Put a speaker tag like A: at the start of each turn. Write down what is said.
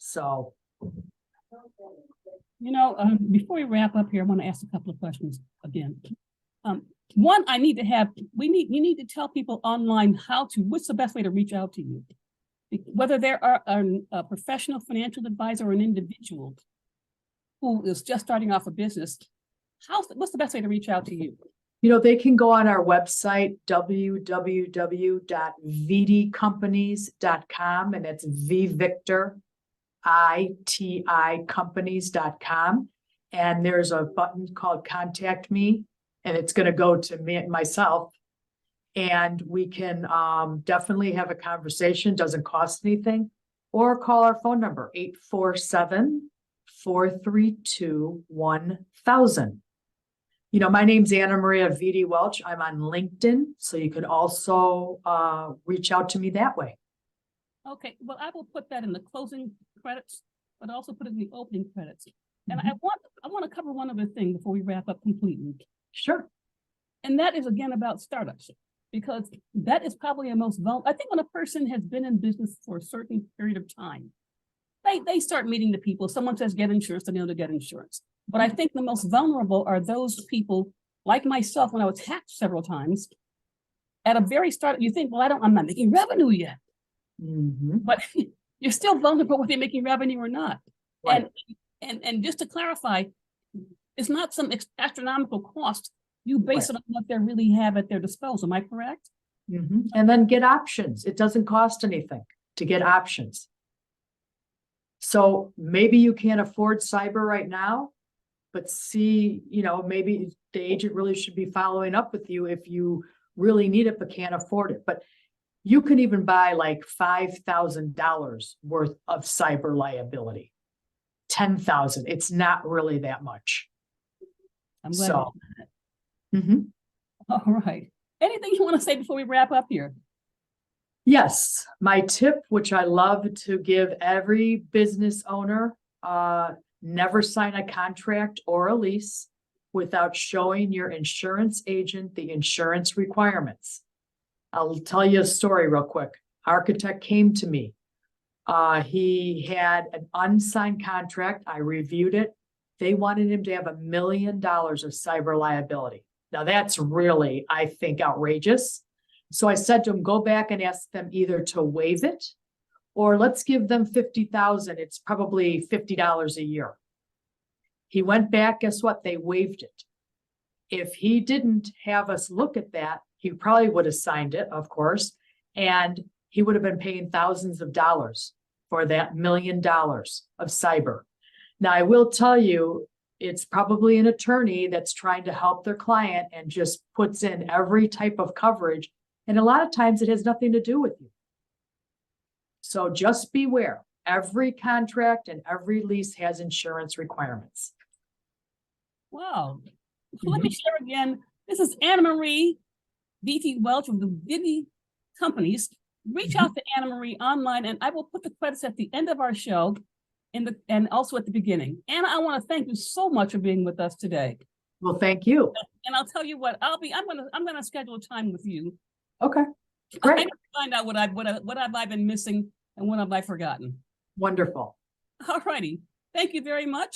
A: So,
B: Before we wrap up here, I want to ask a couple of questions again. One, you need to tell people online what's the best way to reach out to you? Whether they're a professional financial advisor or an individual who is just starting off a business, what's the best way to reach out to you?
A: they can go on our website, www.viticompanies.com, and it's V Victor, ITI companies.com. And there's a button called Contact Me, and it's going to go to myself. And we can definitely have a conversation, doesn't cost anything, or call our phone number, 847-432-1000. My name's Anna Maria Viti-Welch. I'm on LinkedIn, so you can also reach out to me that way.
B: Okay, well, I will put that in the closing credits, but also put it in the opening credits. And I want to cover one other thing before we wrap up completely.
A: Sure.
B: And that is again about startups, because that is probably the most vulnerable. I think when a person has been in business for a certain period of time, they start meeting the people. Someone says get insurance, they know to get insurance. But I think the most vulnerable are those people like myself. When I was hacked several times, at a very start, you think, well, I'm not making revenue yet. But you're still vulnerable whether you're making revenue or not. Right. And just to clarify, it's not some astronomical cost. You base it on what they really have at their disposal. Am I correct?
A: And then get options. It doesn't cost anything to get options. So maybe you can't afford cyber right now, but maybe the agent really should be following up with you if you really need it but can't afford it. But you can even buy like $5,000 worth of cyber liability. $10,000. It's not really that much.
B: I'm glad. All right. Anything you want to say before we wrap up here?
A: Yes. My tip, which I love to give every business owner, never sign a contract or a lease without showing your insurance agent the insurance requirements. I'll tell you a story real quick. Architect came to me. He had an unsigned contract. I reviewed it. They wanted him to have $1 million of cyber liability. Now that's really, I think, outrageous. So I said to him, go back and ask them either to waive it or let's give them $50,000. It's probably $50 a year. He went back. Guess what? They waived it. If he didn't have us look at that, he probably would have signed it, of course, and he would have been paying thousands of dollars for that $1 million of cyber. Now, I will tell you, it's probably an attorney that's trying to help their client and just puts in every type of coverage. And a lot of times it has nothing to do with you. So just beware. Every contract and every lease has insurance requirements.
B: Wow. Let me share again. This is Anna Marie Viti-Welch of the Viti Companies. Reach out to Anna Marie online, and I will put the credits at the end of our show and also at the beginning. Anna, I want to thank you so much for being with us today.
A: Well, thank you.
B: And I'll tell you what, I'm gonna schedule a time with you.
A: Okay. Great.
B: I'm gonna find out what have I been missing and what have I forgotten.
A: Wonderful.
B: All righty. Thank you very much.